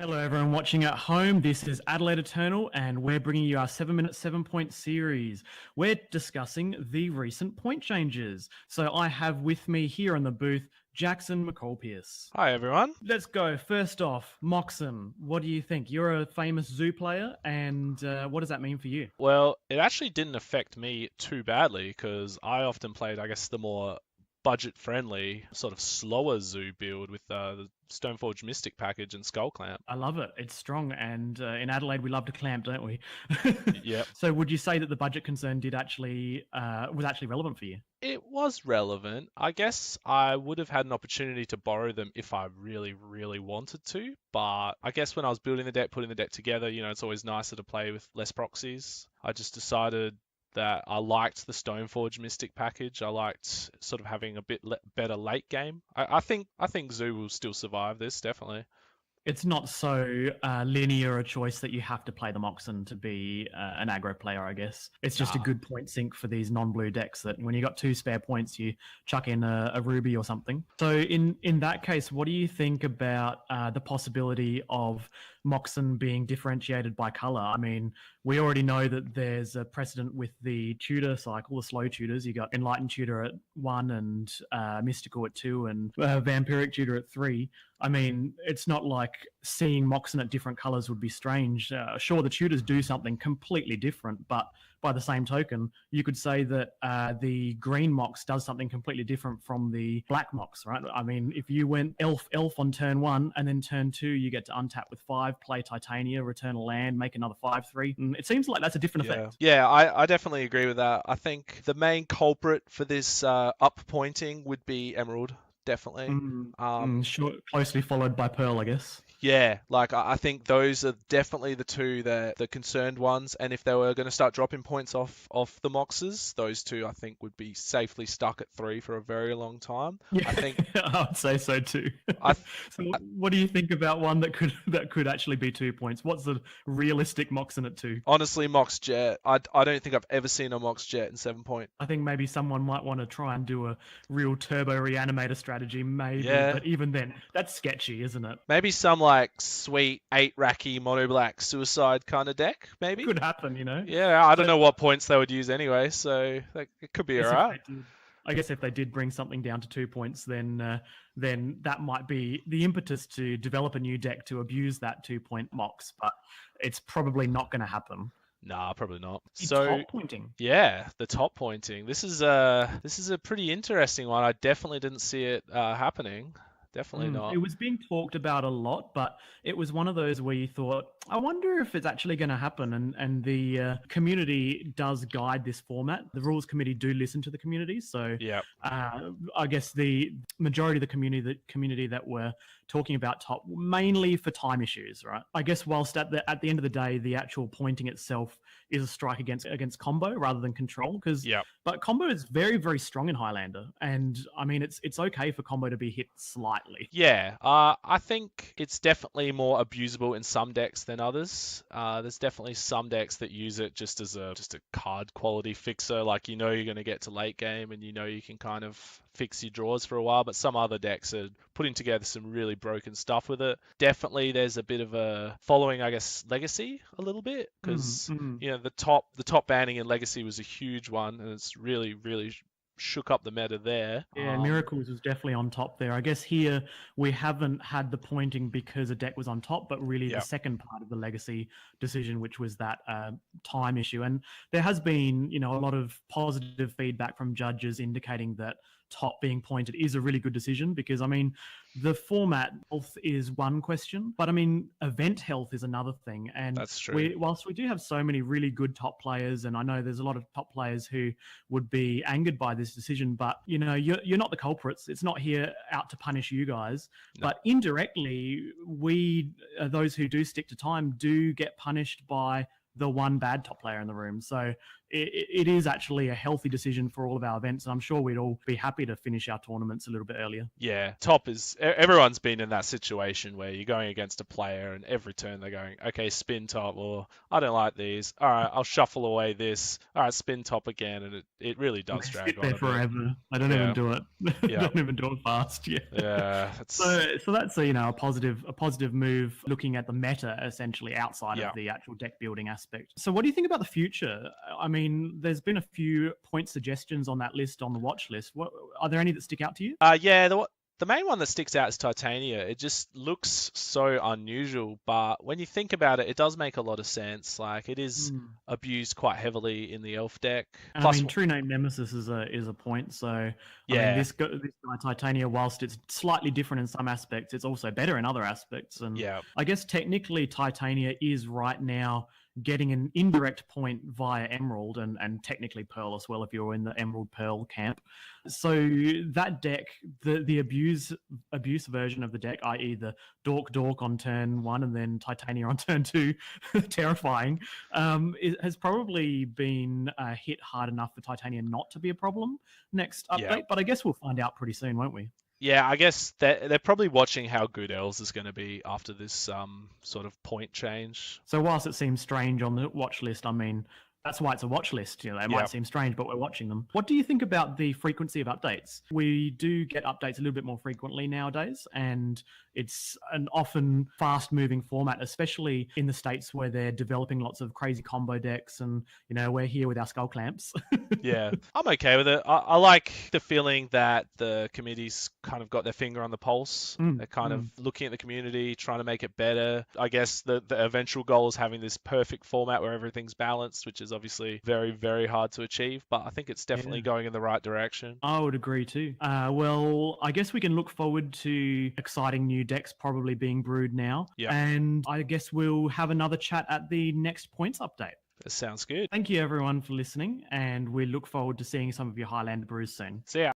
Hello, everyone watching at home. This is Adelaide Eternal, and we're bringing you our 7-minute 7-point series. We're discussing the recent point changes. So I have with me here in the booth, Jackson McCall-Pearce. Hi, everyone. Let's go. First off, Moxon, what do you think? You're a famous zoo player, and what does that mean for you? Well, it actually didn't affect me too badly because I often played, I guess, the more budget-friendly, sort of slower zoo build with the Stoneforge Mystic package and Skull Clamp. I love it. It's strong, and in Adelaide we love to clamp, don't we? Yep. So would you say that the budget concern was actually relevant for you? It was relevant. I guess I would have had an opportunity to borrow them if I really, really wanted to. But I guess when I was building the deck, putting the deck together, it's always nicer to play with less proxies. I just decided that I liked the Stoneforge Mystic package. I liked sort of having a bit better late game. I think Zoo will still survive this, definitely. It's not so linear a choice that you have to play the Moxen to be an aggro player, I guess. It's just a good point sink for these non-blue decks that when you got 2 spare points, you chuck in a Ruby or something. So in that case, what do you think about the possibility of Moxen being differentiated by color? I mean, we already know that there's a precedent with the tutor cycle, the slow tutors. You got Enlightened Tutor at 1 and Mystical at 2 and Vampiric Tutor at 3. I mean, it's not like seeing Moxen at different colors would be strange. Sure, the tutors do something completely different, but by the same token, you could say that the green Mox does something completely different from the black Mox, right? I mean, if you went elf on turn 1 and then turn 2, you get to untap with 5, play Titania, return a land, make another 5/3. It seems like that's a different effect. Yeah, I definitely agree with that. I think the main culprit for this up pointing would be Emerald. Definitely. Sure, closely followed by Pearl, I guess. Yeah, like I think those are definitely the two that the concerned ones. And if they were going to start dropping points off the Moxes, those two I think would be safely stuck at 3 for a very long time. Yeah, I think I would say so too. So what do you think about one that could actually be 2 points? What's the realistic Moxen at 2? Honestly, Mox Jet. I don't think I've ever seen a Mox Jet in 7 point. I think maybe someone might want to try and do a real turbo reanimator strategy, maybe. Yeah. But even then, that's sketchy, isn't it? Maybe some like sweet 8-racky mono black suicide kind of deck, maybe. Could happen, Yeah, I don't know what points they would use anyway, so it could be alright. I guess if they did bring something down to 2 points, then that might be the impetus to develop a new deck to abuse that 2-point Mox, but it's probably not going to happen. Nah, probably not. Top pointing. Yeah, the top pointing. This is a pretty interesting one. I definitely didn't see it happening. Definitely not. It was being talked about a lot, but it was one of those where you thought, I wonder if it's actually going to happen. And the community does guide this format. The rules committee do listen to the community. So yeah, I guess the majority of the community that were talking about top, mainly for time issues, right? I guess whilst at the end of the day, the actual pointing itself is a strike against combo rather than control. But combo is very, very strong in Highlander. And I mean, it's okay for combo to be hit slightly. Yeah, I think it's definitely more abusable in some decks than others. There's definitely some decks that use it just as a card quality fixer. Like, you're going to get to late game and you can kind of fix your draws for a while, but some other decks are putting together some really broken stuff with it. Definitely there's a bit of a following, I guess, Legacy a little bit, because the top banning in Legacy was a huge one, and it's really, really shook up the meta there. Yeah, Miracles was definitely on top there. I guess here we haven't had the pointing because a deck was on top, but really the second part of the Legacy decision, which was that time issue. And there has been, a lot of positive feedback from judges indicating that top being pointed is a really good decision, because I mean, the format health is one question, but I mean, event health is another thing. And that's true. Whilst we do have so many really good top players, and I know there's a lot of top players who would be angered by this decision, but you're not the culprits. It's not here out to punish you guys, but indirectly, we those who do stick to time do get punished by the one bad top player in the room. So it is actually a healthy decision for all of our events, and I'm sure we'd all be happy to finish our tournaments a little bit earlier. Yeah, top is everyone's been in that situation where you're going against a player and every turn they're going, okay, spin top, or I don't like these. All right, I'll shuffle away this. All right, spin top again, and it really does drag sit on there a bit. forever. I don't even do it. Yeah. Don't even do it fast. Yeah. Yeah. So that's a positive move, looking at the meta essentially outside of the actual deck building aspect. So what do you think about the future? I mean, there's been a few point suggestions on that list on the watch list. What are there any that stick out to you? Yeah, the main one that sticks out is Titania. It just looks so unusual, but when you think about it, it does make a lot of sense. Like, it is abused quite heavily in the elf deck. And plus, I mean, True Name Nemesis is a point. So I mean, this guy Titania, whilst it's slightly different in some aspects, it's also better in other aspects. And I guess technically Titania is right now getting an indirect point via Emerald and technically Pearl as well if you're in the Emerald Pearl camp. So that deck, the abuse version of the deck, i.e. the Dork on turn 1 and then Titania on turn 2, terrifying, it has probably been hit hard enough for Titania not to be a problem next update. But I guess we'll find out pretty soon, won't we? Yeah, I guess they're probably watching how good Els is going to be after this sort of point change. So whilst it seems strange on the watch list, I mean, that's why it's a watch list. You know, it might seem strange, but we're watching them. What do you think about the frequency of updates? We do get updates a little bit more frequently nowadays, and it's an often fast-moving format, especially in the States where they're developing lots of crazy combo decks, and, you know, we're here with our skull clamps. Yeah, I'm okay with it. I like the feeling that the committee's kind of got their finger on the pulse. They're kind of looking at the community, trying to make it better. I guess the eventual goal is having this perfect format where everything's balanced, which is obviously very, very hard to achieve, but I think it's definitely going in the right direction. I would agree too. Well, I guess we can look forward to exciting new decks probably being brewed now. And I guess we'll have another chat at the next points update. That sounds good. Thank you everyone for listening, and we look forward to seeing some of your Highlander brews soon. See ya.